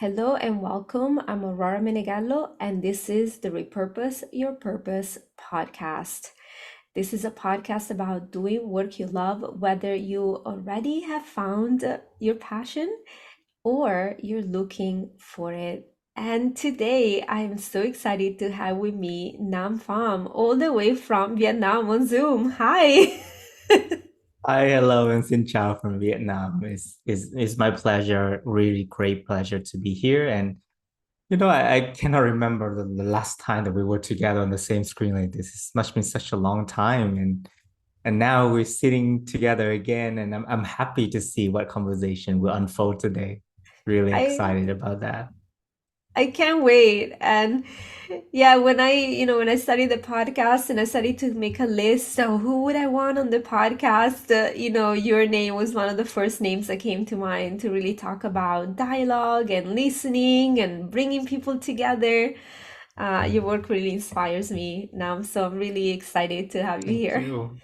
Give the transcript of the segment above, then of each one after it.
Hello and welcome. I'm Aurora Menegallo, and this is the Repurpose Your Purpose podcast. This is a podcast about doing work you love, whether you already have found your passion or you're looking for it. And today I am so excited to have with me Nam Pham, all the way from Vietnam on Zoom. Hi. Hi, hello, and Xin Chào from Vietnam. It's my pleasure, really great pleasure to be here. And I cannot remember the last time that we were together on the same screen like this. It's must been such a long time, and now we're sitting together again, and I'm happy to see what conversation will unfold today. Really I excited about that. I can't wait. And yeah, when I studied the podcast and I started to make a list of who would I want on the podcast, your name was one of the first names that came to mind to really talk about dialogue and listening and bringing people together. Your Mm, work really inspires me now, so I'm really excited to have you thank here. you.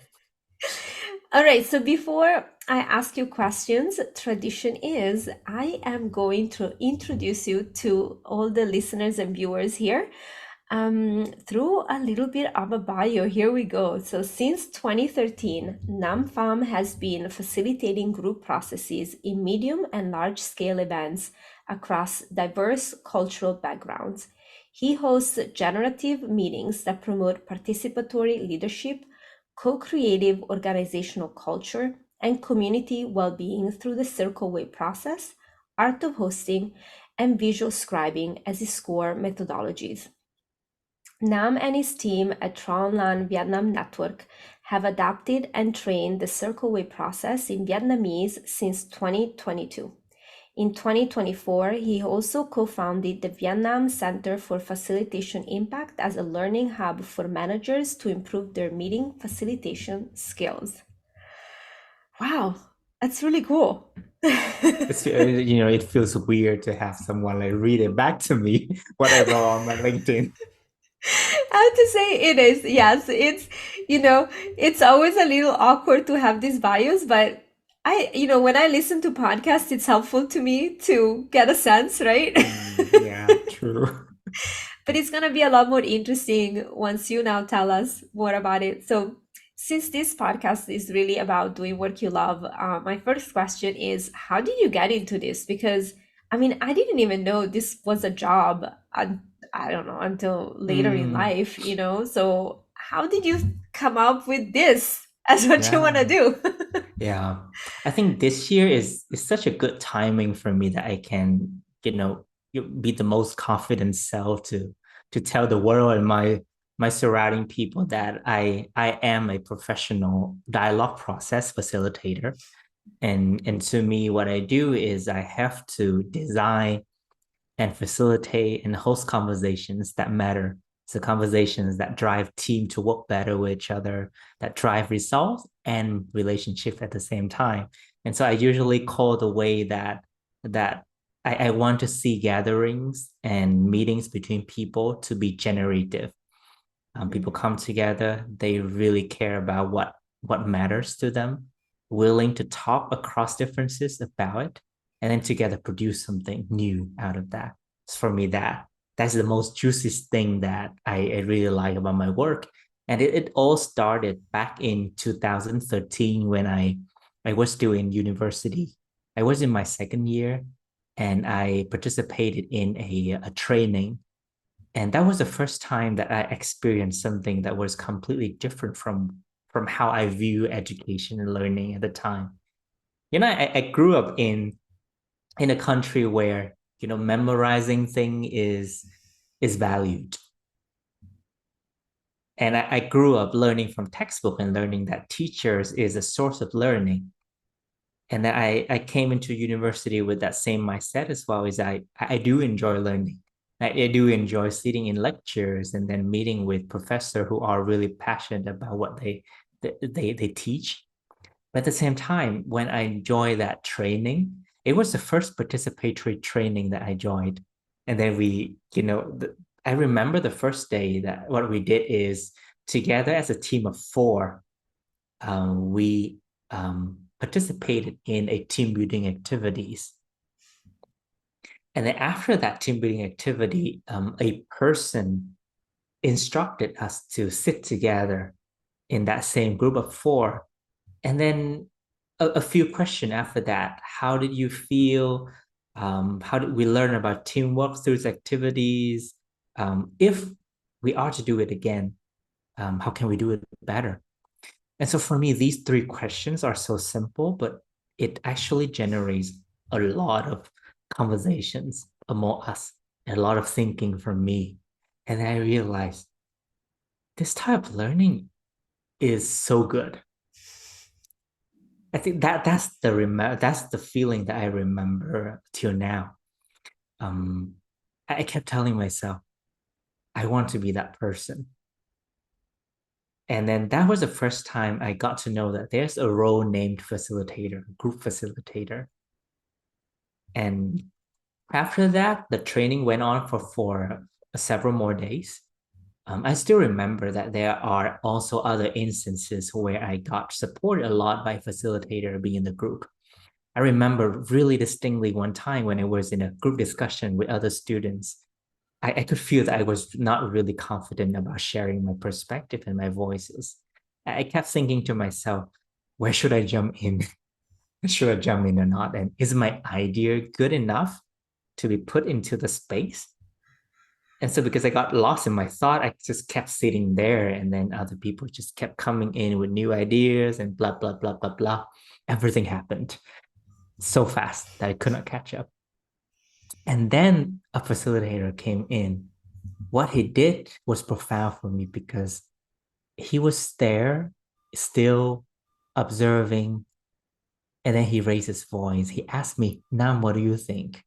All right, so before I ask you questions, tradition is I am going to introduce you to all the listeners and viewers here through a little bit of a bio. Here we go. So, since 2013, Nam Pham has been facilitating group processes in medium and large scale events across diverse cultural backgrounds. He hosts generative meetings that promote participatory leadership, co creative organizational culture, and community well being through the Circle Way process, art of hosting, and visual scribing as his core methodologies. Nam and his team at Tron Lan Vietnam Network have adapted and trained the Circle Way process in Vietnamese since 2022. In 2024, he also co founded the Vietnam Center for Facilitation Impact as a learning hub for managers to improve their meeting facilitation skills. Wow, that's really cool. It feels weird to have someone like read it back to me what I wrote on my LinkedIn. I have to say it is. Yes, it's always a little awkward to have these bios, but when I listen to podcasts, it's helpful to me to get a sense, right? Yeah, true. But it's gonna be a lot more interesting once you now tell us more about it. So, since this podcast is really about doing work you love, my first question is, how did you get into this? Because I mean, I didn't even know this was a job. I don't know until later in Mm, life. So, how did you come up with this as what you want to yeah, do? yeah. I think this year is such a good timing for me that I can, be the most confident self to tell the world and my surrounding people that I am a professional dialogue process facilitator. And to me, what I do is I have to design and facilitate and host conversations that matter. So conversations that drive team to work better with each other, that drive results and relationship at the same time. And so I usually call the way that I want to see gatherings and meetings between people to be generative. People come together, they really care about what matters to them, willing to talk across differences about it, and then together produce something new out of that. So for me, that's the most juiciest thing that I really like about my work. And it all started back in 2013 when I was still in university. I was in my second year and I participated in a training, and that was the first time that I experienced something that was completely different from how I view education and learning at the time. I grew up in a country where memorizing thing is valued, and I grew up learning from textbook and learning that teachers is a source of learning. And then I came into university with that same mindset as well. Is I do enjoy learning. I do enjoy sitting in lectures and then meeting with professors who are really passionate about what they teach. But at the same time, when I enjoy that training, it was the first participatory training that I joined. And then I remember the first day that what we did is together as a team of four, we participated in a team building activities. And then after that team building activity, a person instructed us to sit together in that same group of four. And then a few questions after that. How did you feel? How did we learn about teamwork through these activities? If we are to do it again, how can we do it better? And so for me, these three questions are so simple, but it actually generates a lot of conversations among us, and a lot of thinking from me. And then I realized this type of learning is so good. I think that's the feeling that I remember till now. Um, I kept telling myself, I want to be that person. And then that was the first time I got to know that there's a role named facilitator, group facilitator. And after that, the training went on for several more days. I still remember that there are also other instances where I got supported a lot by facilitator being in the group. I remember really distinctly one time when I was in a group discussion with other students. I could feel that I was not really confident about sharing my perspective and my voices. I kept thinking to myself, where should I jump in? Should I jump in or not? And is my idea good enough to be put into the space? And so because I got lost in my thought, I just kept sitting there. And then other people just kept coming in with new ideas and blah, blah, blah, blah, blah. Everything happened so fast that I could not catch up. And then a facilitator came in. What he did was profound for me because he was there, still observing, and then he raised his voice. He asked me, Nam, what do you think?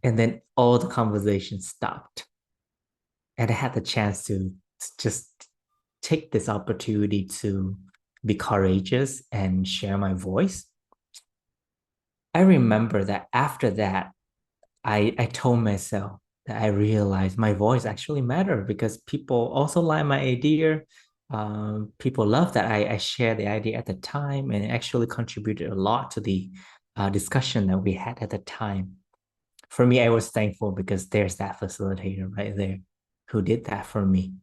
And then all the conversation stopped. And I had the chance to just take this opportunity to be courageous and share my voice. I remember that after that, I told myself that I realized my voice actually mattered because people also like my idea. People love that I shared the idea at the time, and it actually contributed a lot to the discussion that we had at the time. For me, I was thankful because there's that facilitator right there who did that for me.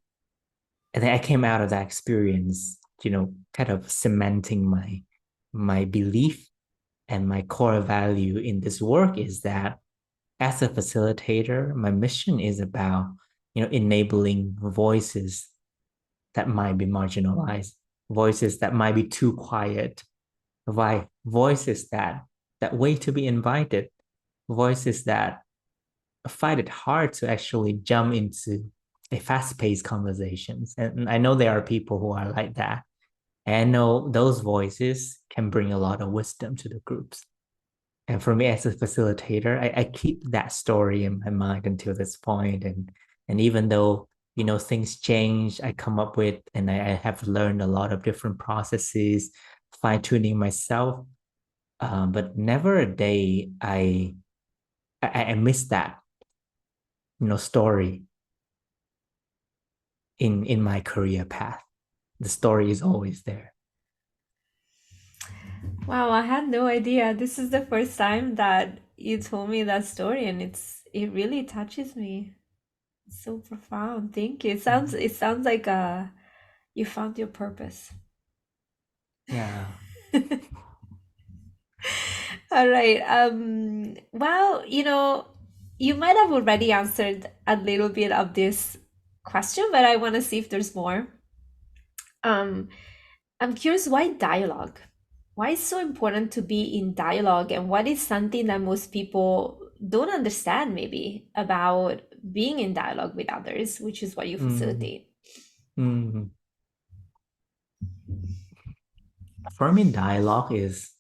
And then I came out of that experience, kind of cementing my belief and my core value in this work is that as a facilitator, my mission is about, enabling voices that might be marginalized, voices that might be too quiet, voices that wait to be invited, voices that find it hard to actually jump into a fast-paced conversations. And I know there are people who are like that. And I know those voices can bring a lot of wisdom to the groups. And for me as a facilitator, I keep that story in my mind until this point. And even though, things change, I come up with and I have learned a lot of different processes, fine-tuning myself. But never a day I miss that, story in my career path. The story is always there. Wow, I had no idea. This is the first time that you told me that story, and it really touches me. It's so profound. Thank you. It sounds like you found your purpose. Yeah. All right. Well, you might have already answered a little bit of this question, but I want to see if there's more. Um, I'm curious, why dialogue? Why is so important to be in dialogue, and what is something that most people don't understand maybe about being in dialogue with others, which is what you Mm, facilitate? mm. For me, dialogue is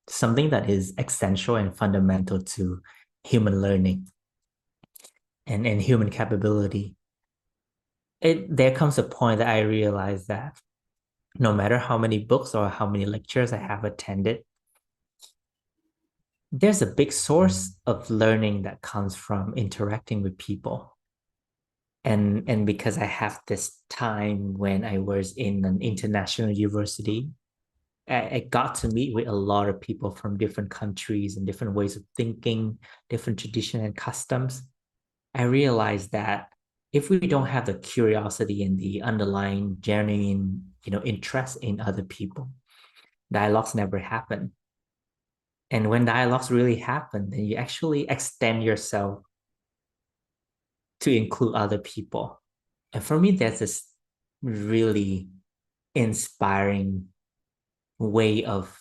something that is essential and fundamental to human learning and human capability. There comes a point that I realize that no matter how many books or how many lectures I have attended, there's a big source of learning that comes from interacting with people. And because I have this time when I was in an international university, I got to meet with a lot of people from different countries and different ways of thinking, different tradition and customs. I realized that if we don't have the curiosity and the underlying genuine, interest in other people, dialogues never happen. And when dialogues really happen, then you actually extend yourself to include other people. And for me, that's this really inspiring way of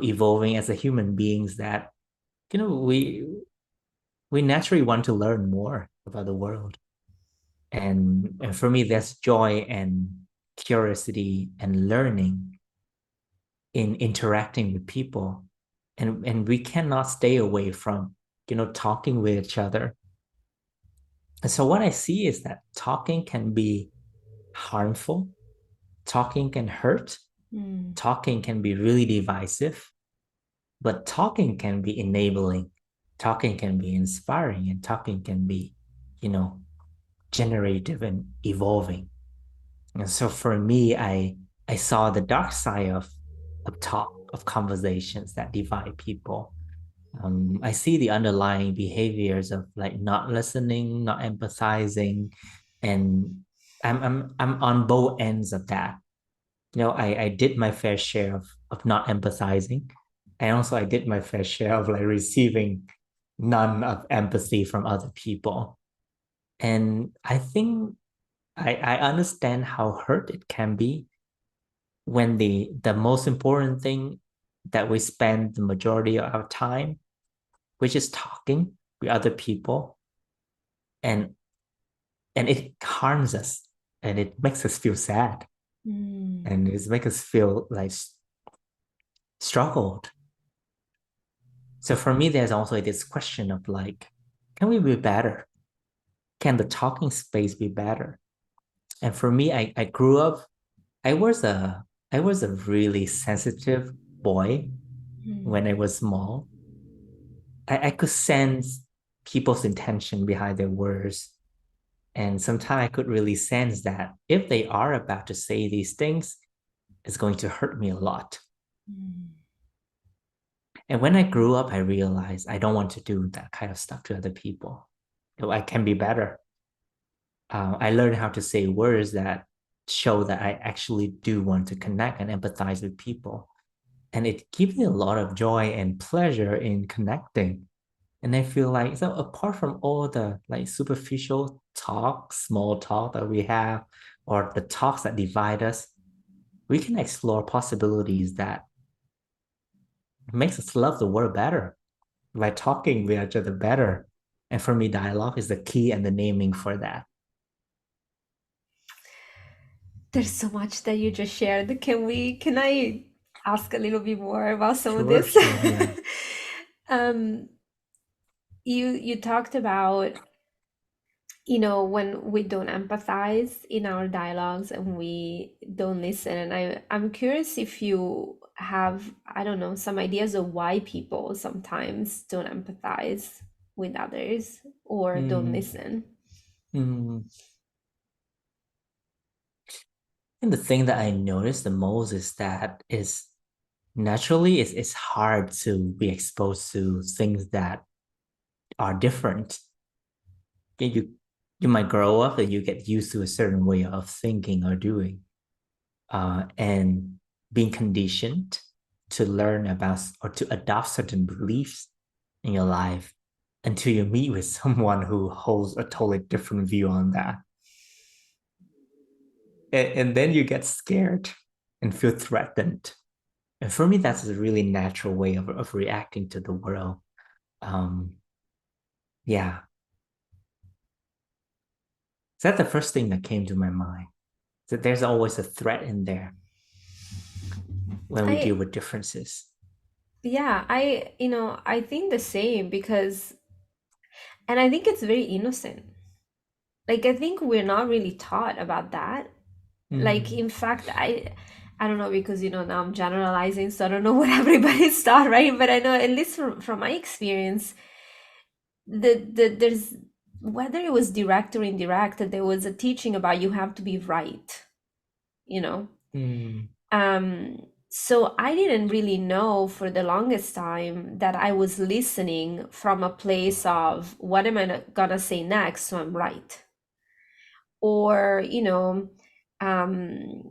evolving as a human beings that, we naturally want to learn more about the world. And for me, there's joy and curiosity and learning in interacting with people. And we cannot stay away from, talking with each other. And so what I see is that talking can be harmful, talking can hurt, Mm. talking can be really divisive, but talking can be enabling, talking can be inspiring, and talking can be, you know, generative and evolving. And so for me, I saw the dark side of talk, of conversations that divide people. I see the underlying behaviors of like not listening, not empathizing, and I'm on both ends of that. I did my fair share of not empathizing, and also I did my fair share of like receiving none of empathy from other people. And I think I understand how hurt it can be when the most important thing that we spend the majority of our time, which is talking with other people, and and it harms us and it makes us feel sad Mm. and it makes us feel like struggled. So for me, there's also this question of like, can we be better? Can the talking space be better? And for me, I grew up, I was a I was a really sensitive boy Mm. when I was small. I could sense people's intention behind their words. And sometimes I could really sense that if they are about to say these things, it's going to hurt me a lot. Mm. And when I grew up, I realized I don't want to do that kind of stuff to other people. I can be better. I learned how to say words that show that I actually do want to connect and empathize with people. And it gives me a lot of joy and pleasure in connecting. And I feel like, so apart from all the like superficial talk, small talk that we have, or the talks that divide us, we can explore possibilities that makes us love the world better by talking with each other better. And for me, dialogue is the key and the naming for that. There's so much that you just shared. Can I ask a little bit more about some of Sure, this? sure, yeah. um, you talked about, when we don't empathize in our dialogues and we don't listen. And I'm curious if you have, I don't know, some ideas of why people sometimes don't empathize with others or don't Mm, listen. mm. And the thing that I notice the most is that is naturally it's hard to be exposed to things that are different. You might grow up and you get used to a certain way of thinking or doing, and being conditioned to learn about or to adopt certain beliefs in your life until you meet with someone who holds a totally different view on that. And then you get scared and feel threatened. And for me, that's a really natural way of reacting to the world. Um, yeah. So that's the first thing that came to my mind. That there's always a threat in there when we deal I with differences. Yeah, I think the same because, and I think it's very innocent. Like, I think we're not really taught about that. Like, Mm, in fact, I don't know, because now I'm generalizing, so I don't know what everybody's taught, right? But I know, at least from my experience, there's, whether it was direct or indirect, that there was a teaching about you have to be right, you know. mm, Um, So I didn't really know for the longest time that I was listening from a place of what am I gonna say next so I'm right? Or, um,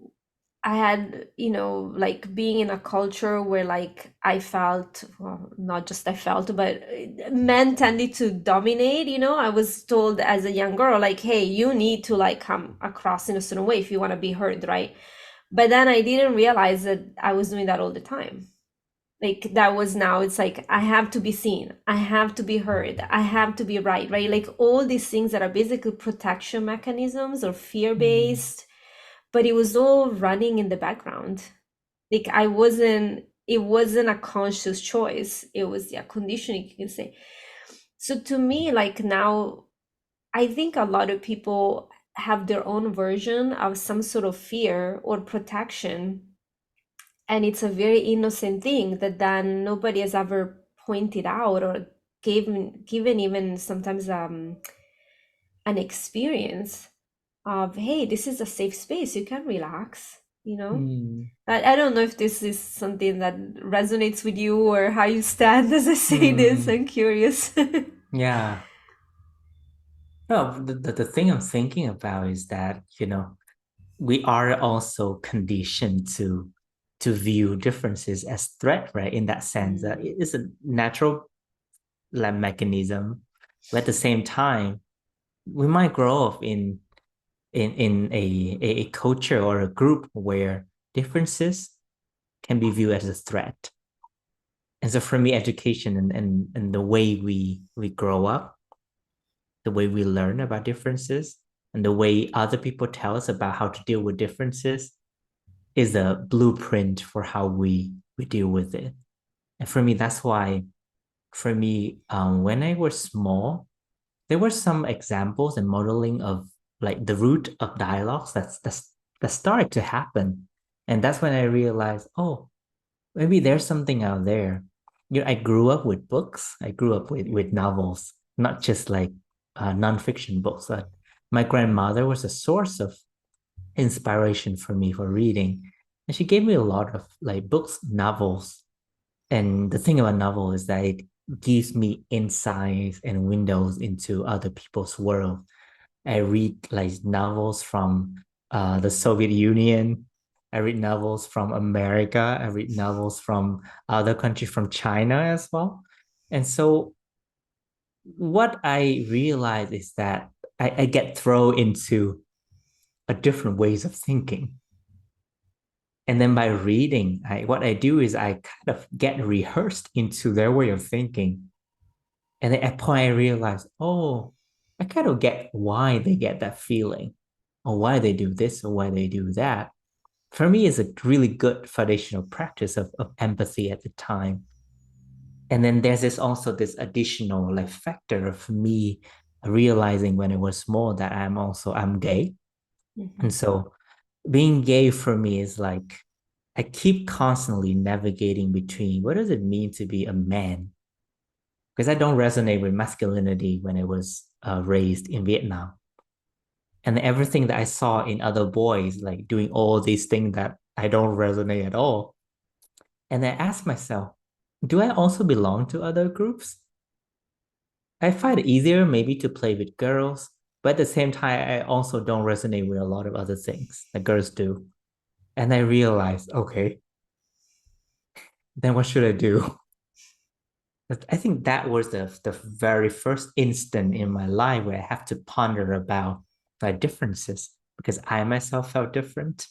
I had, like being in a culture where like I felt, well, not just I felt, but men tended to dominate, I was told as a young girl, like, hey, you need to like come across in a certain way if you want to be heard, right? But then I didn't realize that I was doing that all the time. Like that was now, it's like, I have to be seen, I have to be heard, I have to be right, right? Like all these things that are basically protection mechanisms or fear Mm. based, but it was all running in the background. Like it wasn't a conscious choice. It was, yeah, conditioning, you can say. So to me, like now, I think a lot of people have their own version of some sort of fear or protection, and it's a very innocent thing that then nobody has ever pointed out or given even sometimes an experience of, hey, this is a safe space, you can relax, Mm. I don't know if this is something that resonates with you or how you stand as I say this. Mm. I'm curious. Yeah. No, the thing I'm thinking about is that, we are also conditioned to view differences as threat, right? In that sense, Mm, it is a natural like mechanism, but at the same time, we might grow up in a culture or a group where differences can be viewed as a threat. And so for me, education and the way we grow up, the way we learn about differences, and the way other people tell us about how to deal with differences is a blueprint for how we deal with it. And for me, that's why for me, when I was small, there were some examples and modeling of like the root of dialogues that started to happen. And that's when I realized, oh, maybe there's something out there. I grew up with books. I grew up with novels, not just like nonfiction books. My grandmother was a source of inspiration for me for reading. And she gave me a lot of like books, novels. And the thing about novel is that it gives me insights and windows into other people's world. I read like novels from the Soviet Union. I read novels from America. I read novels from other countries, from China as well. And so what I realize is that I get thrown into a different ways of thinking. And then by reading, what I do is I kind of get rehearsed into their way of thinking. And then at a point I realize, oh, I kind of get why they get that feeling, or why they do this, or why they do that. For me, it's a really good foundational practice of empathy at the time. And then there's this additional like factor of me realizing when I was small that I'm gay. And mhm, so being gay for me is like I keep constantly navigating between what does it mean to be a man? Because I don't resonate with masculinity when I was raised in Vietnam. And everything that I saw in other boys, like doing all these things that I don't resonate at all. And I asked myself, do I also belong to other groups? I find it easier maybe to play with girls, but at the same time, I also don't resonate with a lot of other things that girls do. And I realized, okay, then what should I do? I think that was the very first instant in my life where I have to ponder about my differences because I myself felt different.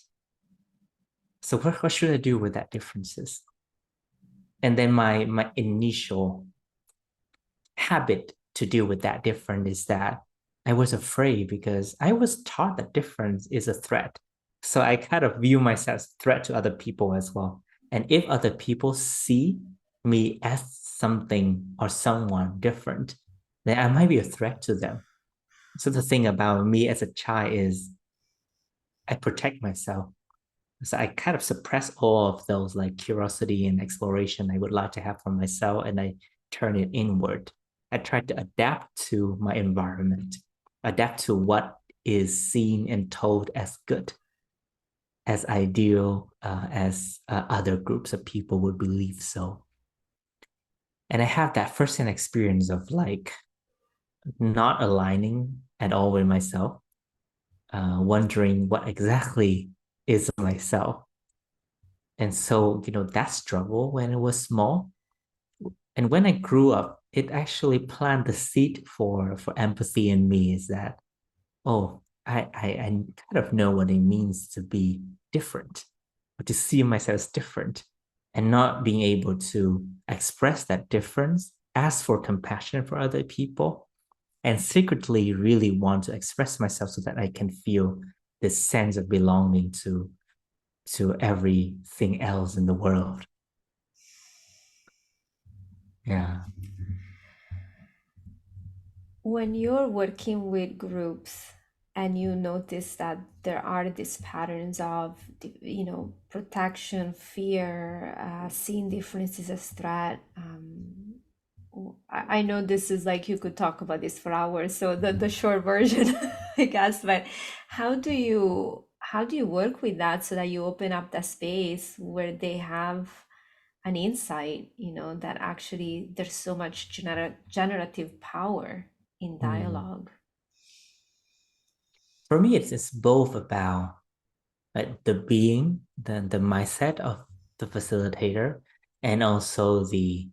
So what should I do with that differences? And then my initial habit to deal with that difference is that I was afraid because I was taught that difference is a threat. So I kind of view myself as a threat to other people as well. And if other people see me as something or someone different, then I might be a threat to them. So the thing about me as a child is I protect myself. So I kind of suppress all of those like curiosity and exploration I would like to have for myself, and I turn it inward. I try to adapt to my environment, adapt to what is seen and told as good. as ideal as other groups of people would believe so. And I have that firsthand experience of like not aligning at all with myself, wondering what exactly is myself. And so, that struggle when it was small. And when I grew up, it actually planted the seed for empathy in me is that, oh, I kind of know what it means to be different, or to see myself as different, and not being able to express that difference, ask for compassion for other people, and secretly really want to express myself so that I can feel this sense of belonging to everything else in the world. Yeah. When you're working with groups and you notice that there are these patterns of, protection, fear, seeing differences as threat, I know this is like you could talk about this for hours, so the short version, I guess, but how do you work with that so that you open up that space where they have an insight, that actually there's so much generative power in Hmm. dialogue. For me, it's both about like the being, the mindset of the facilitator, and also the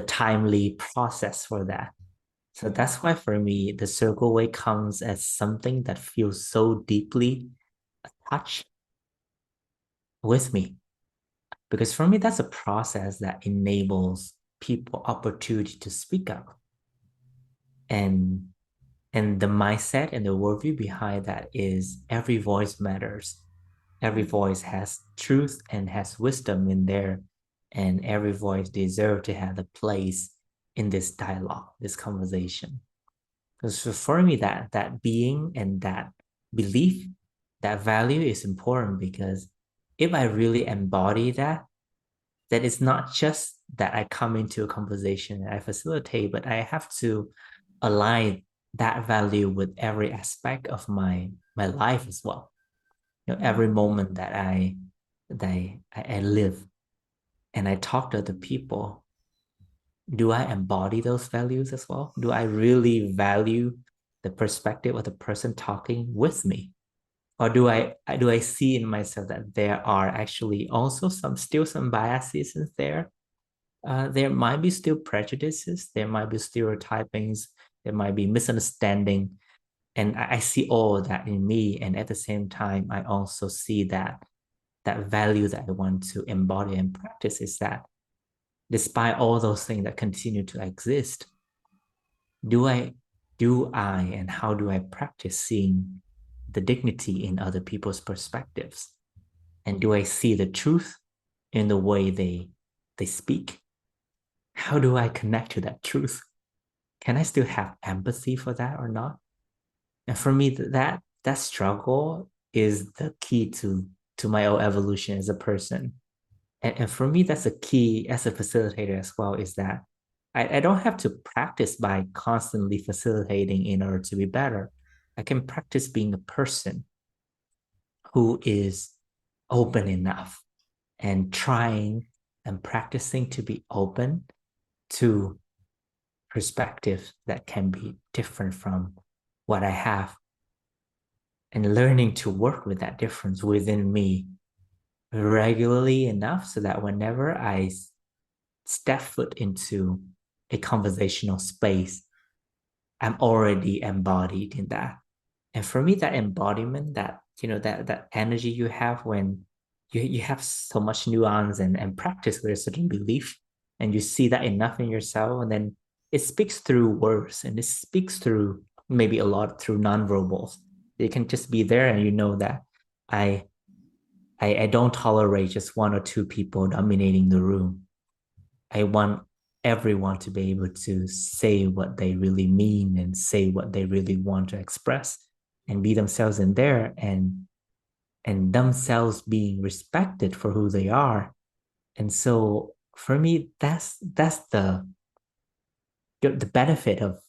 timely process for that. So Mhm. that's why for me, the circle way comes as something that feels so deeply touched with me. Because for me, that's a process that enables people opportunity to speak up. And and the mindset and the worldview behind that is every voice matters. Every voice has truth and has wisdom in there, and every voice deserves to have a place in this dialogue, this conversation. So for me, that being and that belief, that value is important because if I really embody that, then it's not just that I come into a conversation and I facilitate, but I have to align that value with every aspect of my life as well. Every Mhm. moment that I live and I talk to other people, do I embody those values as well? Do I really value the perspective of the person talking with me? Or do I see in myself that there are actually also some biases in there? There might be still prejudices, there might be stereotypings, there might be misunderstanding, and I see all of that in me. And at the same time, I also see that value that I want to embody and practice is that despite all those things that continue to exist, do I and how do I practice seeing the dignity in other people's perspectives? And do I see the truth in the way they speak? How do I connect to that truth? Can I still have empathy for that or not? And for me, that struggle is the key to my own evolution as a person. And for me, that's a key as a facilitator as well, is that I don't have to practice by constantly facilitating in order to be better. I can practice being a person who is open enough and trying and practicing to be open to perspectives that can be different from what I have, and learning to work with that difference within me regularly enough so that whenever I step foot into a conversational space, I'm already embodied in that. And for me, that embodiment, that energy you have when you have so much nuance and practice with a certain belief, and you see that enough in yourself, and then it speaks through words, and it speaks through maybe a lot through nonverbals. It can just be there, and you know that I I don't tolerate just one or two people dominating the room. I want everyone to be able to say what they really mean and say what they really want to express and be themselves in there, and themselves being respected for who they are. And so for me, that's the benefit of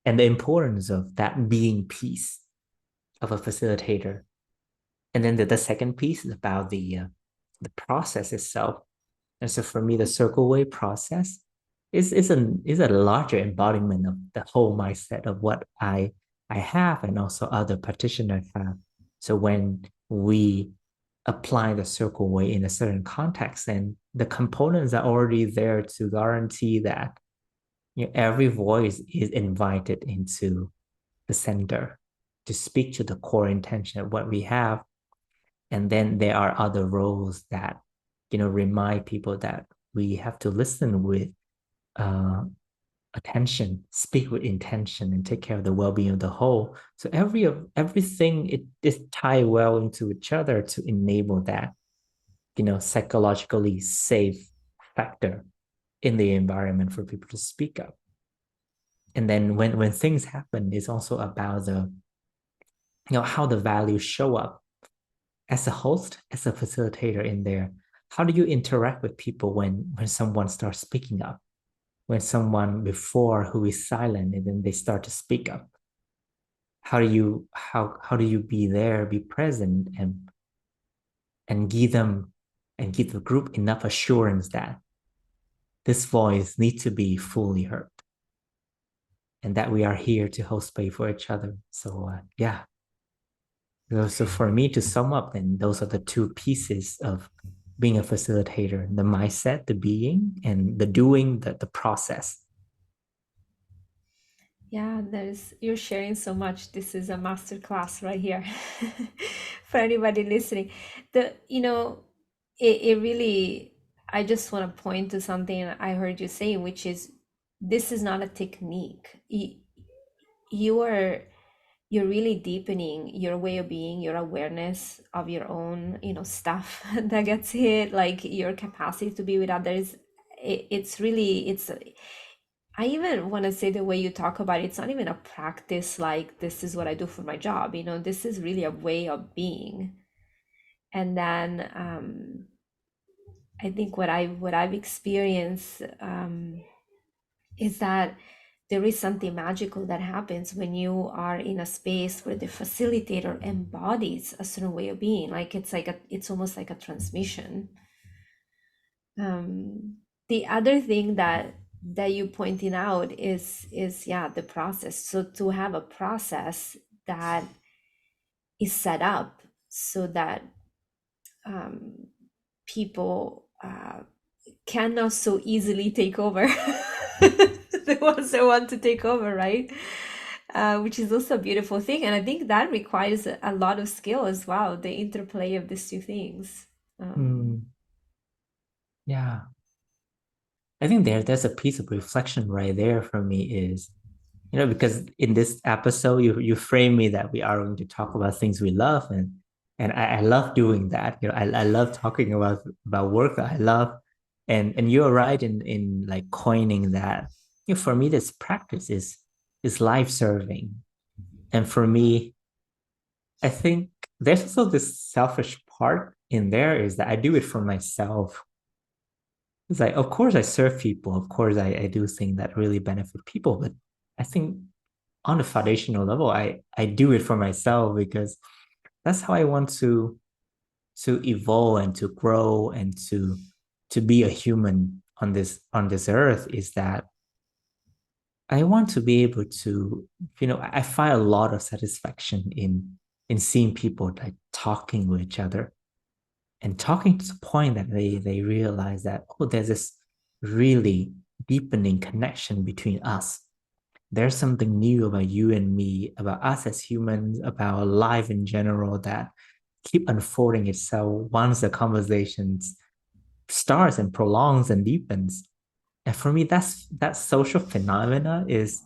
and the importance of that being piece of a facilitator. And then the second piece is about the process itself. And so for me, the circle way process is a larger embodiment of the whole mindset of what I have and also other practitioners have. So when we apply the circle way in a certain context, then the components are already there to guarantee that every voice is invited into the center to speak to the core intention of what we have. And then there are other roles that remind people that we have to listen with uh, attention, speak with intention, and take care of the well-being of the whole. So everything it is tied well into each other to enable that psychologically safe factor in the environment for people to speak up. And then when things happen, it's also about the how the values show up as a host, as a facilitator in there. How do you interact with people when someone starts speaking up, when someone before who is silent and then they start to speak up? How do you be there, be present, and give them and give the group enough assurance that this voice needs to be fully heard and that we are here to hold space for each other. So yeah. So for me to sum up, then those are the two pieces of being a facilitator: the mindset, the being, and the doing, the process. Yeah, you're sharing so much. This is a master class right here for anybody listening. It really, I just want to point to something I heard you say, which is this is not a technique. You are you're really deepening your way of being, your awareness of your own, stuff that gets hit, like your capacity to be with others. It's really, I even want to say the way you talk about it, it's not even a practice like this is what I do for my job. This is really a way of being. And then I think what I've experienced is that there is something magical that happens when you are in a space where the facilitator embodies a certain way of being. Like it's almost like a transmission. The other thing that you pointing out is yeah, the process. So to have a process that is set up so that people cannot so easily take over the ones that want to take over, right? Which is also a beautiful thing, and I think that requires a lot of skill as well, the interplay of these two things. Mm, yeah. I think there's a piece of reflection right there for me is, because in this episode you frame me that we are going to talk about things we love, and I love doing that. I love talking about work that I love. And you're right in like coining that. For me, this practice is life serving. And for me, I think there's also this selfish part in there is that I do it for myself. It's like, of course, I serve people. Of course, I do things that really benefit people. But I think on a foundational level, I do it for myself because that's how I want to evolve and to grow and to be a human on this earth. Is that I want to be able to, I find a lot of satisfaction in seeing people like talking with each other and talking to the point that they realize that, oh, there's this really deepening connection between us. There's something new about you and me, about us as humans, about life in general that keep unfolding itself once the conversations starts and prolongs and deepens. And for me, that social phenomena is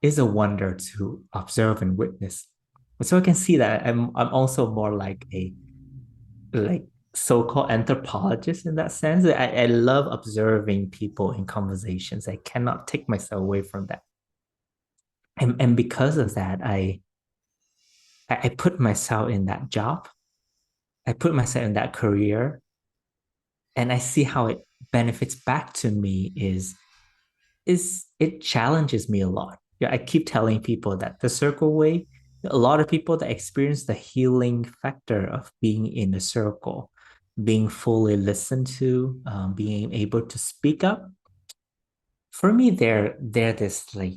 a wonder to observe and witness. So I can see that I'm also more like a like so-called anthropologist in that sense. I love observing people in conversations. I cannot take myself away from that. And because of that, I put myself in that job. I put myself in that career, and I see how it benefits back to me is it challenges me a lot. Yeah, I keep telling people that the circle way A lot of people that experience the healing factor of being in a circle, being fully listened to, being able to speak up. For me, they're this like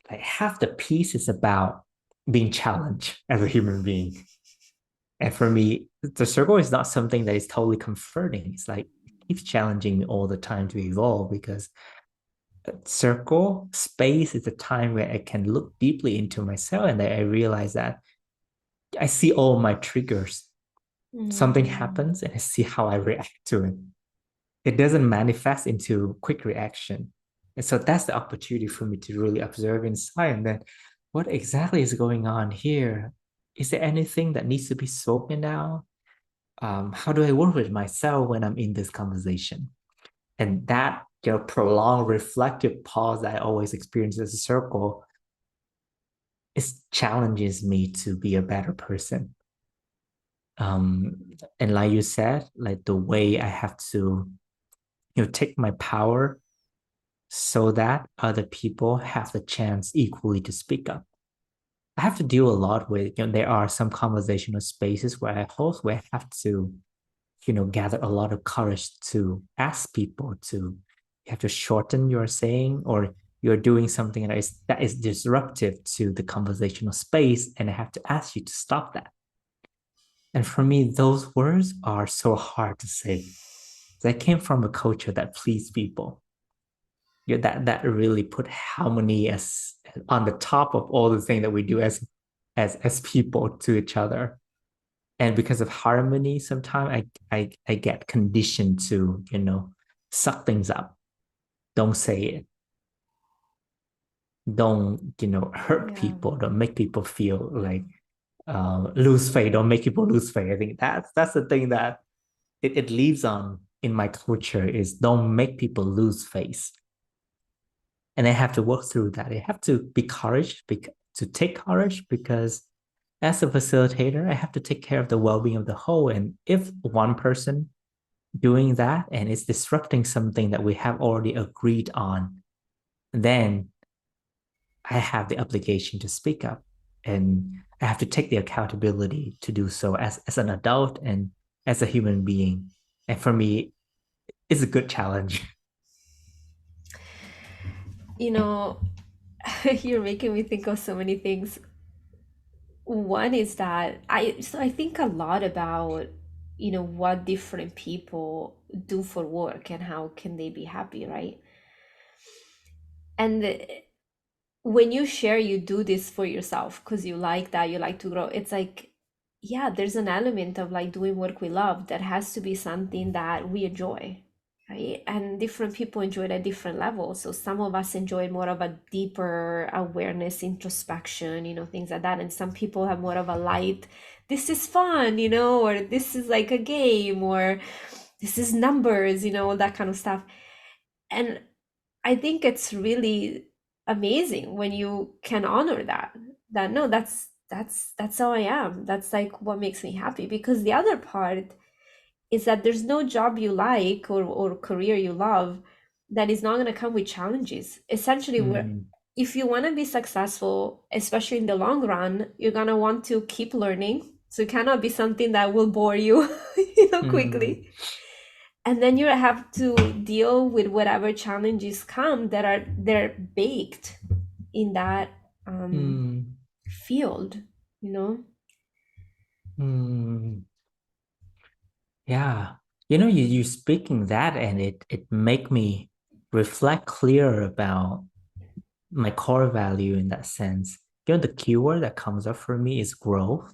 half the piece is about being challenged as a human being. And for me, the circle is not something that is totally comforting. It's like it keeps challenging me all the time to evolve because circle space is a time where I can look deeply into myself and I realize that I see all my triggers. Something Mm. happens and I see how I react to it. It doesn't manifest into quick reaction. And so that's the opportunity for me to really observe inside and then what exactly is going on here? Is there anything that needs to be spoken out? How do I work with myself when I'm in this conversation? And that prolonged reflective pause that I always experience as a circle, it challenges me to be a better person. Um, and like you said, like the way I have to take my power so that other people have the chance equally to speak up. I have to deal a lot with, there are some conversational spaces where I host where I have to, gather a lot of courage to ask people to, you have to shorten your saying or you're doing something that is disruptive to the conversational space. And I have to ask you to stop that. And for me, those words are so hard to say. I came from a culture that pleased people. That really put harmony as on the top of all the things that we do as people to each other. And because of harmony, sometimes I get conditioned to, suck things up. Don't say it. Don't, hurt Yeah. people. Don't make people feel like lose faith. Don't make people lose faith. I think that's the thing that it leaves on in my culture is don't make people lose faith. And I have to work through that. I have to be courage to take courage because as a facilitator, I have to take care of the well-being of the whole. And if one person doing that and it's disrupting something that we have already agreed on, then I have the obligation to speak up and I have to take the accountability to do so as an adult and as a human being. And for me, it's a good challenge. You know, you're making me think of so many things. One is that I think a lot about, what different people do for work and how can they be happy, right? And when you share you do this for yourself because you like that, you like to grow, it's like, yeah, there's an element of like doing work we love that has to be something that we enjoy, right? And different people enjoy it at different levels. So some of us enjoy more of a deeper awareness, introspection, things like that, and some people have more of a light, this is fun, or this is like a game, or this is numbers, that kind of stuff. And I think it's really amazing when you can honor that. That no, that's how I am. That's like what makes me happy. Because the other part is that there's no job you like or career you love that is not going to come with challenges. Essentially, Mm, if you want to be successful, especially in the long run, you're going to want to keep learning. So it cannot be something that will bore you, mm, quickly. And then you have to deal with whatever challenges come that are they're baked in that mm, field, you know. mm. Yeah. You speaking that and it make me reflect clear about my core value in that sense. The keyword that comes up for me is growth.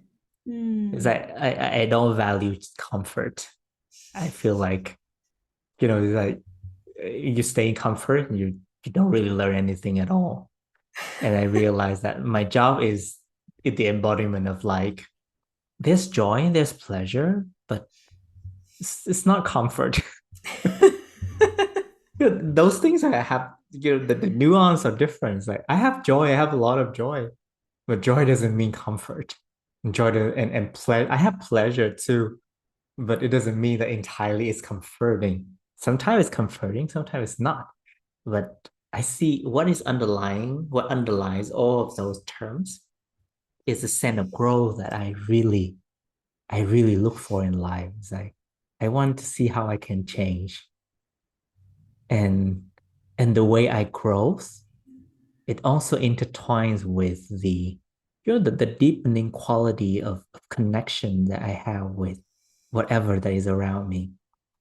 Is Mm. I don't value comfort. I feel like, it's like you stay in comfort and you don't really learn anything at all. And I realized that my job is the embodiment of like there's joy and there's pleasure, but it's not comfort. Those things I have, the nuance are different. It's like I have joy, I have a lot of joy, but joy doesn't mean comfort. And I have pleasure too, but it doesn't mean that entirely it's comforting. Sometimes it's comforting, sometimes it's not. But I see what underlies all of those terms. is a sense of growth that I really look for in life. It's like I want to see how I can change, and the way I grow, it also intertwines with the deepening quality of connection that I have with whatever that is around me.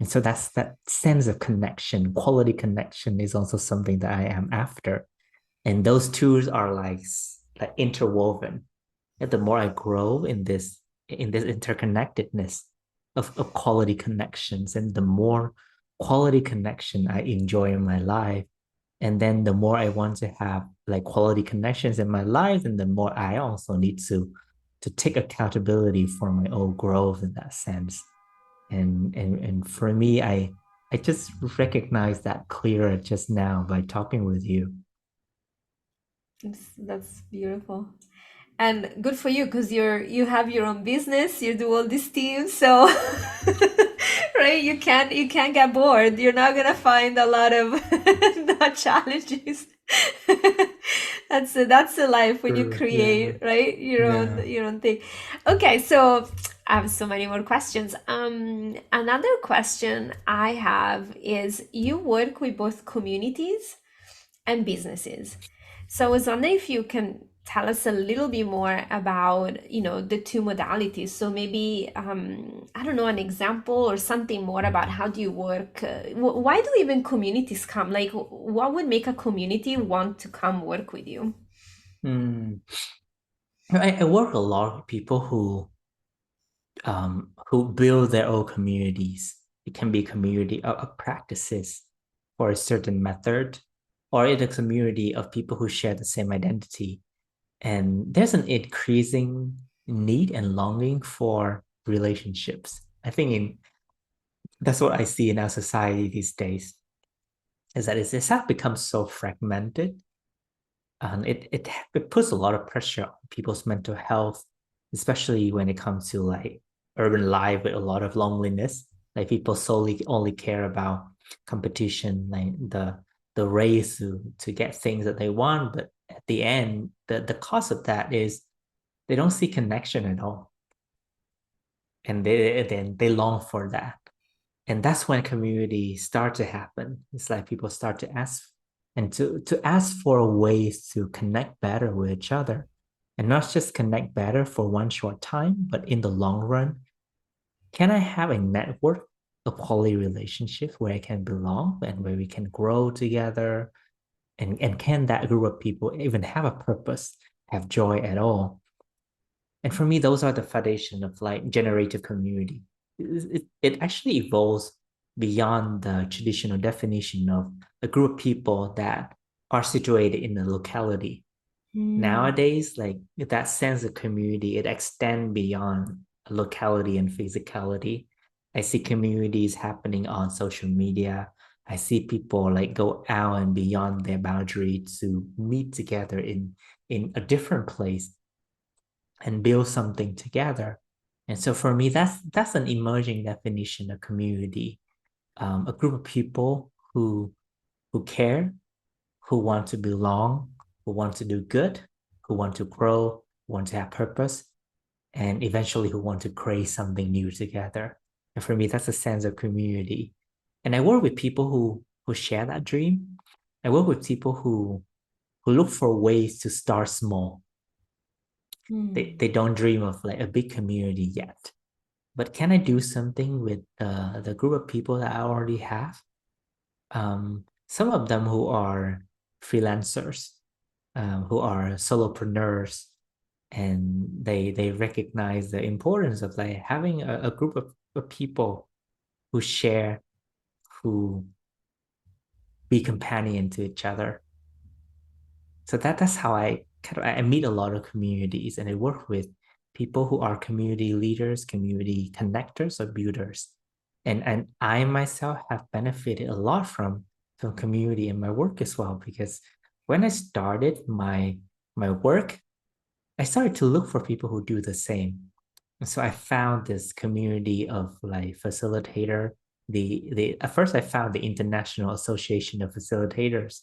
And so that's that sense of connection, quality connection is also something that I am after. And those two are like interwoven. And the more I grow in this interconnectedness of quality connections, and the more quality connection I enjoy in my life, and then the more I want to have like quality connections in my life, and the more I also need to take accountability for my own growth in that sense. And for me, I just recognize that clearer just now by talking with you. That's beautiful. And good for you because you have your own business, you do all these teams, so right, you can't get bored. You're not gonna find a lot of not challenges. That's the life when you Sure. Yeah. create, right? Yeah. Your own thing. Okay, so I have so many more questions. Another question I have is you work with both communities and businesses. So I was wondering if you can tell us a little bit more about, the two modalities. So maybe, I don't know, an example or something more about how do you work? Why do even communities come? Like, what would make a community want to come work with you? Mm. I work a lot with people who build their own communities. It can be a community of practices for a certain method, or it's a community of people who share the same identity. And there's an increasing need and longing for relationships. I think that's what I see in our society these days, is that it's have become so fragmented, and it puts a lot of pressure on people's mental health, especially when it comes to like urban life with a lot of loneliness. Like people solely only care about competition, like the race to get things that they want, but at the end, the cost of that is they don't see connection at all, and they long for that. And that's when community start to happen. It's like people start to ask and to ask for ways to connect better with each other, and not just connect better for one short time, but in the long run, can I have a network of quality relationships where I can belong and where we can grow together, and can that group of people even have a purpose, have joy at all? And for me, those are the foundation of like generative community. It actually evolves beyond the traditional definition of a group of people that are situated in a locality. Hmm. Nowadays, like that sense of community, it extends beyond locality and physicality. I see communities happening on social media. I see people like go out and beyond their boundary to meet together in a different place and build something together. And so for me, that's an emerging definition of community. A group of people who care, who want to belong, who want to do good, who want to grow, who want to have purpose, and eventually who want to create something new together. And for me, that's a sense of community. And I work with people who share that dream. I work with people who look for ways to start small. They Hmm. don't dream of like a big community yet, but can I do something with the group of people that I already have? Some of them who are freelancers, who are solopreneurs, and they recognize the importance of like having a group of people who share, who be companion to each other. So that's how I meet a lot of communities, and I work with people who are community leaders, community connectors, or builders. And I myself have benefited a lot from community in my work as well, because when I started my work, I started to look for people who do the same. And so I found this community of like facilitator. The At first I found the International Association of Facilitators.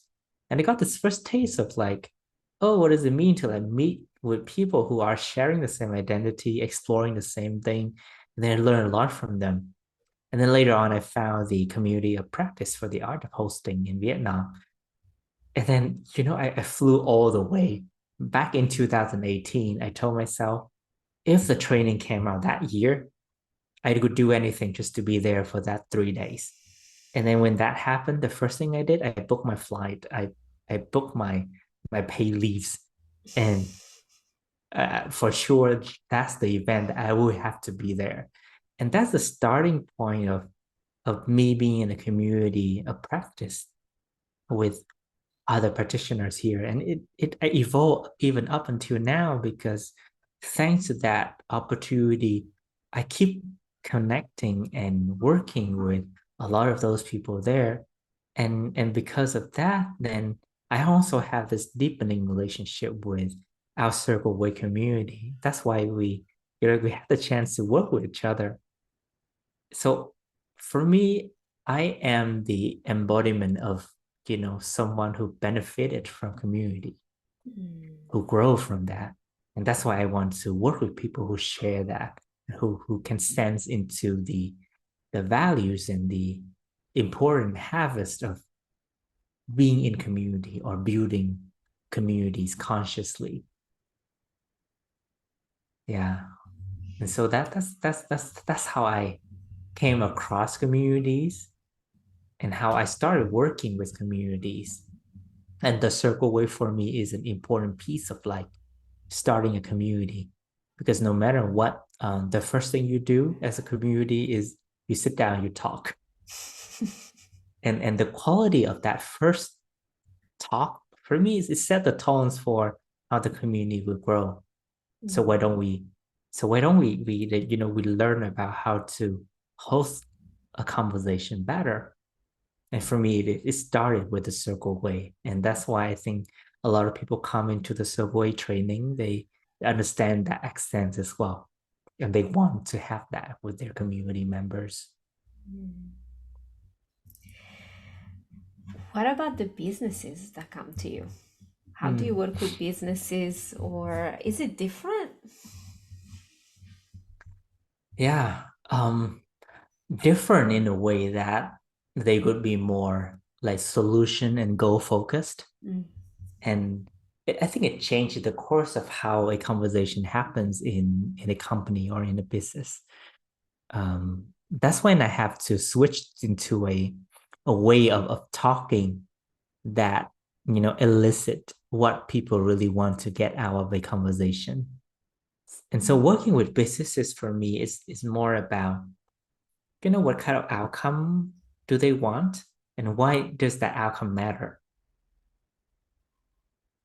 And I got this first taste of like, oh, what does it mean to like meet with people who are sharing the same identity, exploring the same thing, and then I learn a lot from them. And then later on, I found the community of practice for the art of hosting in Vietnam. And then, I flew all the way back in 2018. I told myself, if the training came out that year, I would do anything just to be there for that 3 days. And then when that happened, the first thing I did, I booked my flight. I booked my paid leaves, and for sure, that's the event that I will have to be there. And that's the starting point of me being in a community of practice with other practitioners here. And it evolved even up until now because thanks to that opportunity, I keep connecting and working with a lot of those people there. And because of that, then I also have this deepening relationship with our Circle Way community. That's why we had the chance to work with each other. So for me, I am the embodiment of, someone who benefited from community, Mm. who grow from that. And that's why I want to work with people who share that, who can sense into the values and the important harvest of being in community or building communities consciously. Yeah. And so that's how I came across communities and how I started working with communities. And the circle way for me is an important piece of like starting a community because no matter what, the first thing you do as a community is you sit down, you talk, and the quality of that first talk for me is it set the tones for how the community will grow. So why Mm. don't we? So why don't we learn about how to host a conversation better. And for me, it started with the circle way. And that's why I think a lot of people come into the circle way training, they understand that accent as well. And they want to have that with their community members. Mm. What about the businesses that come to you? How do you Mm. work with businesses, or is it different? Yeah. Different in a way that they would be more like solution and goal focused. Mm. And I think it changed the course of how a conversation happens in a company or in a business. That's when I have to switch into a way of talking that elicit what people really want to get out of a conversation. And so working with businesses for me is more about what kind of outcome do they want and why does that outcome matter.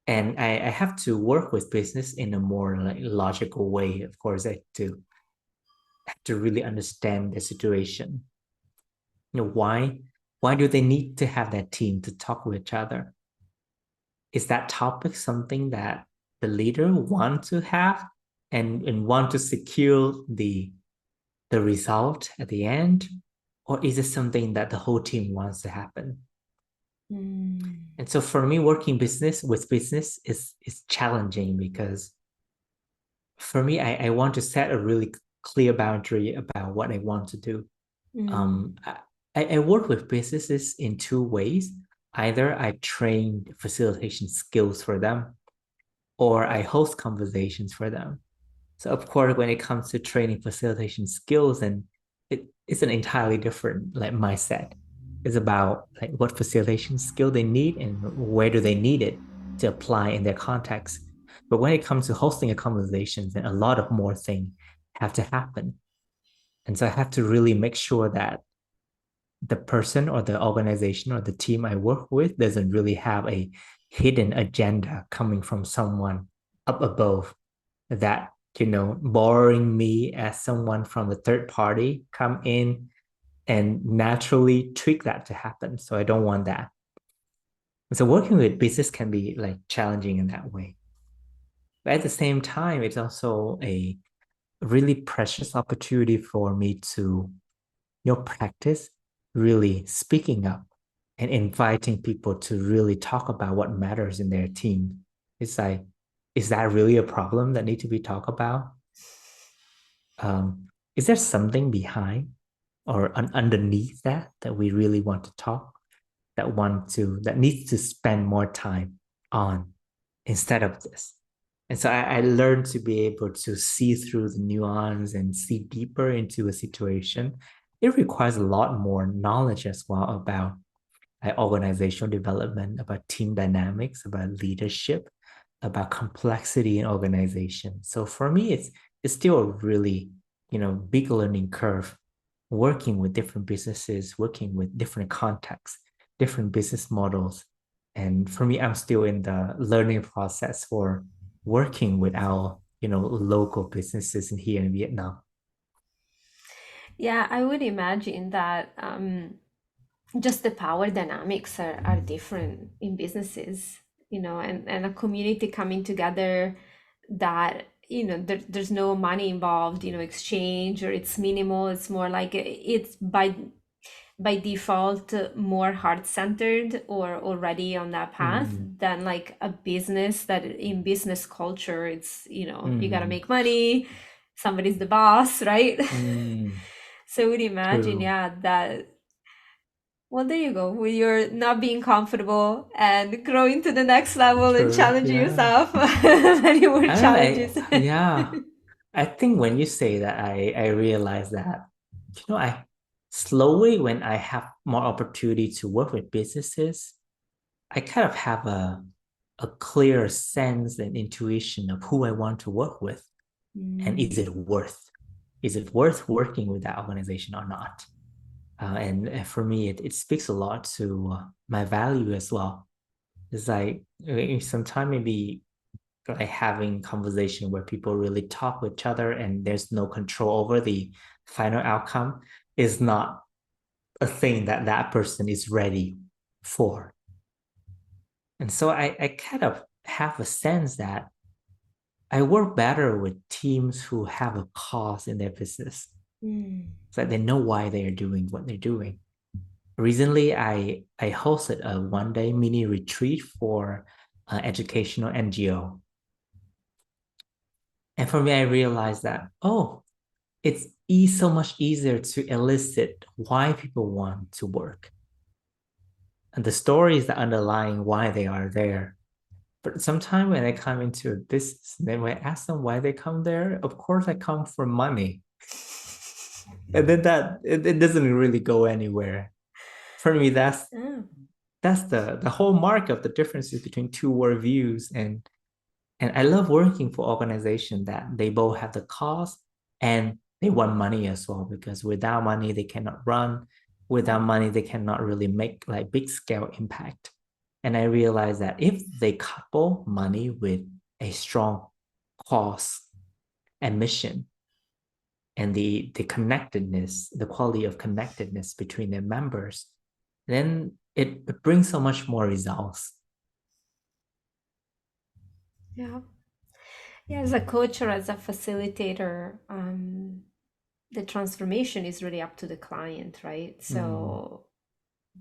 And I have to work with business in a more like logical way. Of course, I do have to really understand the situation. Why do they need to have that team to talk with each other? Is that topic something that the leader want to have and want to secure the result at the end? Or is it something that the whole team wants to happen? Mm. And so for me, working business with business is challenging because for me, I want to set a really clear boundary about what I want to do. Mm. Um, I work with businesses in two ways. Either I train facilitation skills for them, or I host conversations for them. So of course, when it comes to training facilitation skills, and it's an entirely different like mindset. It's about like what facilitation skill they need and where do they need it to apply in their context. But when it comes to hosting a conversation, then a lot of more things have to happen. And so I have to really make sure that the person or the organization or the team I work with doesn't really have a hidden agenda coming from someone up above that, borrowing me as someone from the third party come in and naturally trick that to happen. So I don't want that. So working with business can be like challenging in that way. But at the same time, it's also a really precious opportunity for me to practice really speaking up and inviting people to really talk about what matters in their team. It's like is that really a problem that need to be talked about? Is there something behind or underneath that we really want to talk, that needs to spend more time on instead of this? And so I learned to be able to see through the nuance and see deeper into a situation. It requires a lot more knowledge as well about organizational development, about team dynamics, about leadership, about complexity in organization. So for me, it's still a really, big learning curve, working with different businesses, working with different contexts, different business models. And for me, I'm still in the learning process for working with our, local businesses in here in Vietnam. Yeah, I would imagine that just the power dynamics are different in businesses, and a community coming together that, there's no money involved, exchange, or it's minimal. It's more like it's by default more heart-centered or already on that path Mm, than like a business that in business culture, it's, you got to mm, make money, somebody's the boss, right? mm, So I would imagine, true, yeah, that, well, there you go. When you're not being comfortable and growing to the next level and true. challenging Yeah. yourself, many more I don't know. challenges. Yeah. I think when you say that, I realize that, I slowly, when I have more opportunity to work with businesses, I kind of have a clear sense and intuition of who I want to work with. And Mm, is it worth working with that organization or not? And for me, it speaks a lot to my value as well. It's like sometimes maybe like having conversation where people really talk with each other and there's no control over the final outcome is not a thing that person is ready for. And so I kind of have a sense that I work better with teams who have a cause in their business. mm. It's like they know why they are doing what they're doing. Recently, I hosted a 1 day mini retreat for educational NGO. And for me, I realized that, oh, it's so much easier to elicit why people want to work and the stories that underlying why they are there. But sometimes when I come into a business, then when I ask them why they come there, of course I come for money. And then it doesn't really go anywhere. For me, Oh, that's the whole mark of the differences between two worldviews. And I love working for organizations that they both have the cause and they want money as well, because without money, they cannot run. Without money, they cannot really make like big scale impact. And I realized that if they couple money with a strong cause and mission and the connectedness, the quality of connectedness between their members, then it brings so much more results. yeah. Yeah, as a coach or as a facilitator, the transformation is really up to the client, right? Mm, So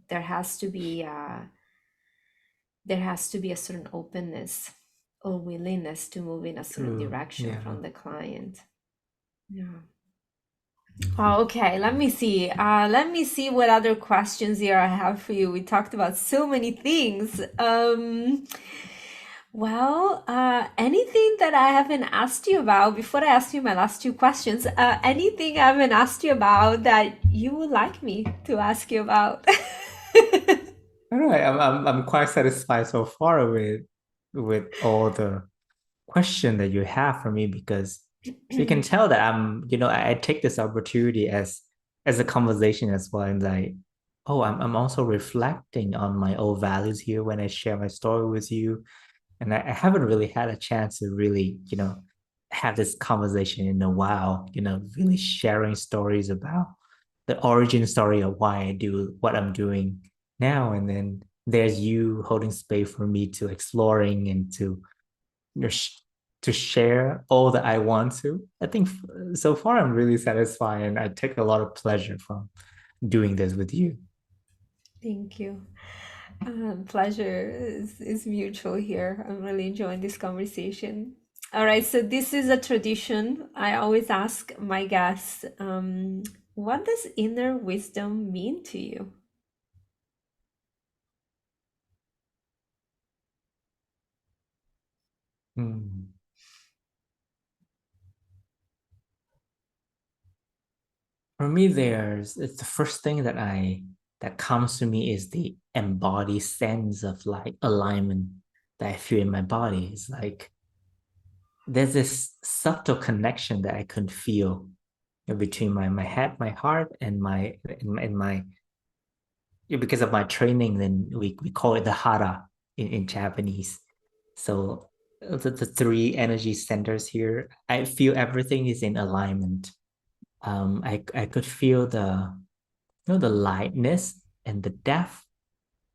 there has to be there has to be a certain openness or willingness to move in a certain true. direction Yeah. from the client. Yeah. Oh, okay, let me see. Let me see what other questions here I have for you. We talked about so many things. Well, anything that I haven't asked you about before I ask you my last two questions, anything I haven't asked you about that you would like me to ask you about? All right, I'm quite satisfied so far with all the question that you have for me, because you can tell that I take this opportunity as a conversation as well, and like, oh, I'm also reflecting on my old values here when I share my story with you, and I haven't really had a chance to really have this conversation in a while, really sharing stories about the origin story of why I do what I'm doing now. And then there's you holding space for me to exploring and to share all that I want to. I think so far I'm really satisfied and I take a lot of pleasure from doing this with you. Thank you. Pleasure is mutual here. I'm really enjoying this conversation. All right, so this is a tradition. I always ask my guests, what does inner wisdom mean to you? Hmm. For me, it's the first thing that comes to me is the embodied sense of like alignment that I feel in my body. It's like there's this subtle connection that I can feel, between my head, my heart, and my because of my training. Then we call it the hara in Japanese. So the three energy centers here, I feel everything is in alignment. I could feel the lightness and the depth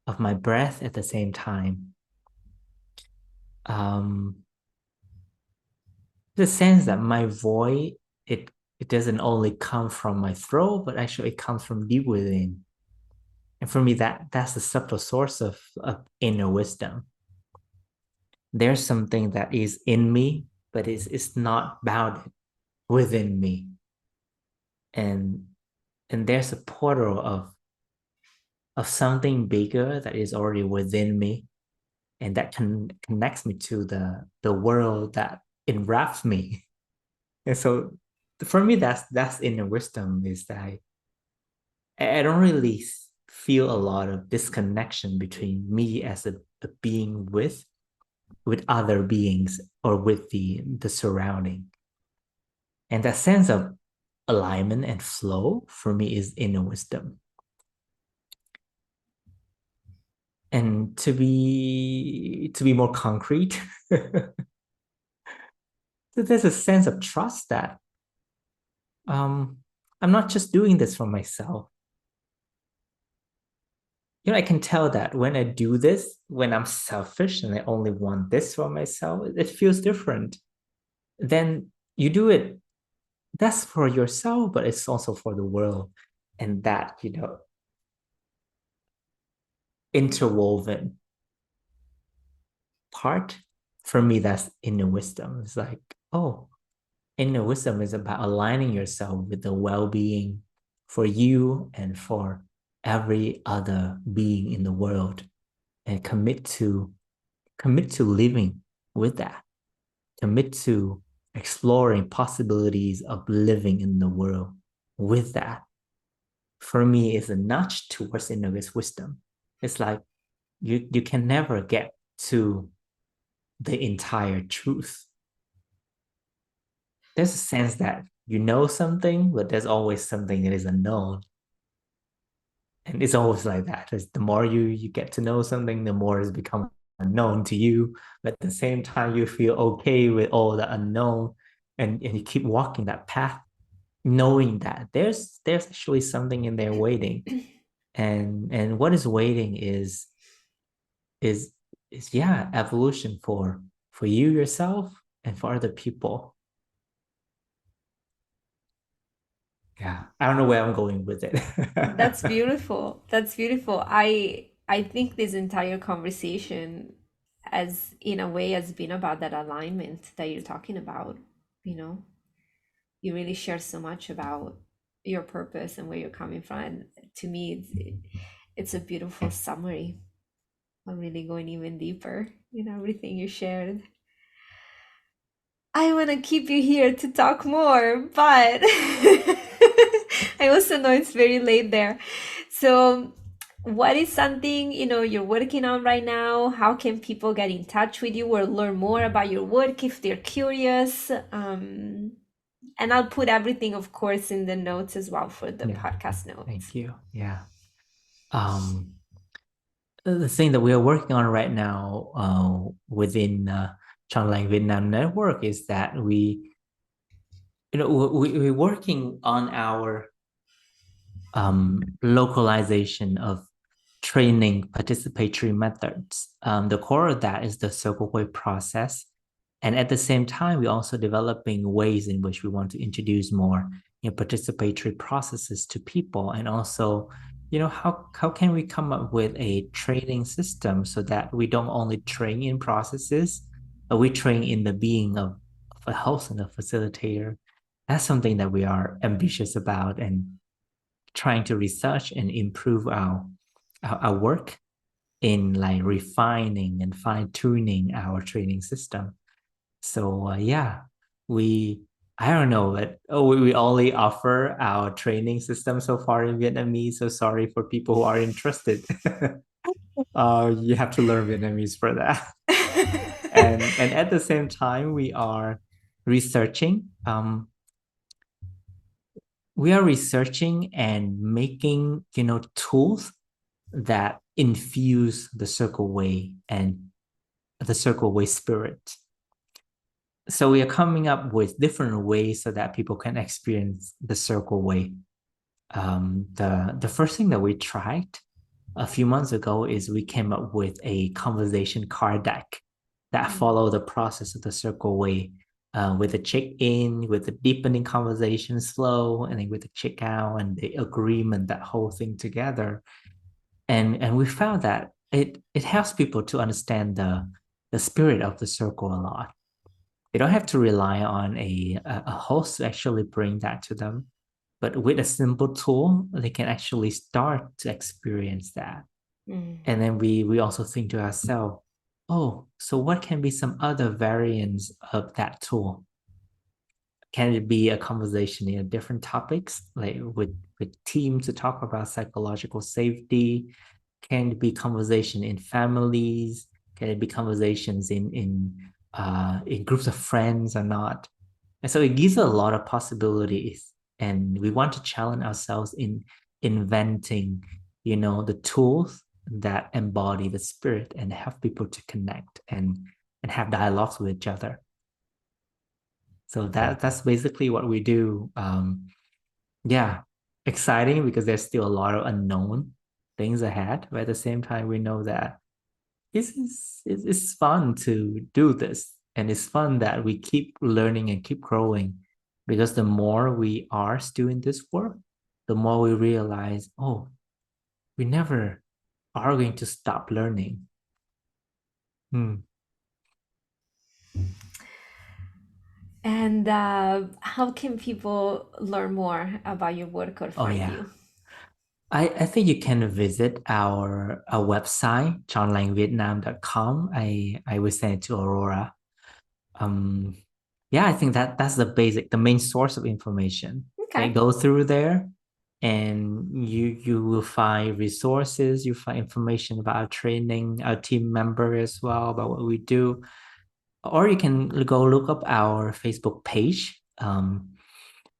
of my breath at the same time. Um, the sense that my voice, it it doesn't only come from my throat, but actually it comes from deep within. And for me, that's a subtle source of inner wisdom. There's something that is in me, but it's not bounded within me. And and there's a portal of something bigger that is already within me, and that connects me to the world that enwraps me. And so for me, that's inner wisdom, is that I don't really feel a lot of disconnection between me as a being with other beings or with the surrounding. And that sense of alignment and flow for me is inner wisdom. And to be more concrete, there's a sense of trust that um I'm not just doing this for myself. I can tell that when I do this, when I'm selfish and I only want this for myself, it feels different. Then you do it, that's for yourself, but it's also for the world. And that, interwoven part, for me, that's inner wisdom. It's like, oh, inner wisdom is about aligning yourself with the well-being for you and for every other being in the world, and commit to living with that. Commit to exploring possibilities of living in the world with that. For me, is a nudge towards inner wisdom. It's like you can never get to the entire truth. There's a sense that you know something, but there's always something that is unknown. And it's always like that. It's the more you get to know something, the more it's become unknown to you. But at the same time, you feel okay with all the unknown, and you keep walking that path, knowing that there's actually something in there waiting. And what is waiting is yeah, evolution for you yourself and for other people. Yeah, I don't know where I'm going with it. That's beautiful. That's beautiful. I think this entire conversation as in a way has been about that alignment that you're talking about, you know. You really share so much about your purpose and where you're coming from. And to me, it's a beautiful summary. I'm really going even deeper in everything you shared. I want to keep you here to talk more, but I also know it's very late there. So, what is something you're working on right now? How can people get in touch with you or learn more about your work if they're curious? And I'll put everything, of course, in the notes as well for the Yeah, podcast notes. thank you. Yeah. Um, the thing that we are working on right now, within Lang Vietnam Network, is that we're working on our localization of training participatory methods. The core of that is the circle way process. And at the same time, we're also developing ways in which we want to introduce more participatory processes to people, and also how can we come up with a training system so that we don't only train in processes, but we train in the being of a host and a facilitator. That's something that we are ambitious about and trying to research and improve our work in like refining and fine tuning our training system. So yeah, we I don't know, but we only offer our training system so far in Vietnamese. So sorry for people who are interested. You have to learn Vietnamese for that. And at the same time, researching. We are researching and making tools that infuse the circle way and the circle way spirit. So we are coming up with different ways so that people can experience the circle way. The first thing that we tried a few months ago is we came up with a conversation card deck that Mm. follow the process of the circle way, with the check-in, with the deepening conversation flow, and then with the check-out and the agreement, that whole thing together. And we found that it helps people to understand the spirit of the circle a lot. They don't have to rely on a host to actually bring that to them. But with a simple tool, they can actually start to experience that. Mm. And then we also think to ourselves, oh, so what can be some other variants of that tool? Can it be a conversation in different topics, like with teams to talk about psychological safety? Can it be conversation in families? Can it be conversations in groups of friends or not? And so it gives a lot of possibilities. And we want to challenge ourselves in inventing, the tools that embody the spirit and help people to connect and have dialogues with each other. So that's basically what we do. Yeah, exciting because there's still a lot of unknown things ahead, but at the same time, we know that it's fun to do this, and it's fun that we keep learning and keep growing, because the more we are still in this work, the more we realize, oh, we never are going to stop learning. Hmm. And how can people learn more about your work or Oh find yeah. you? I think you can visit our website, chonlangvietnam.com. I will send it to Aurora. Um, yeah, I think that's the main source of information. Okay, Okay. go through there, and you will find resources. You find information about our training, our team member as well, about what we do. Or you can go look up our Facebook page.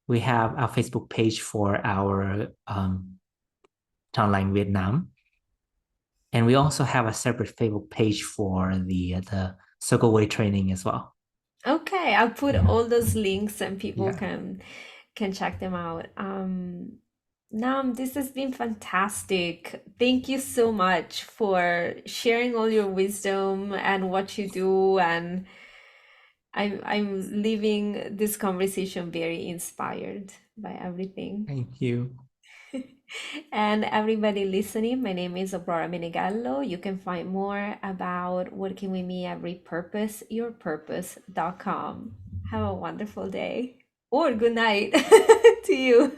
We have our Facebook page for our Online Vietnam, and we also have a separate Facebook page for the Circle Way training as well. Okay, I'll put all those links and people Yeah. can check them out. Nam, this has been fantastic. Thank you so much for sharing all your wisdom and what you do. And I'm leaving this conversation very inspired by everything. Thank you. And everybody listening, my name is Aurora Menegallo. You can find more about working with me at repurposeyourpurpose.com. Have a wonderful day or good night to you.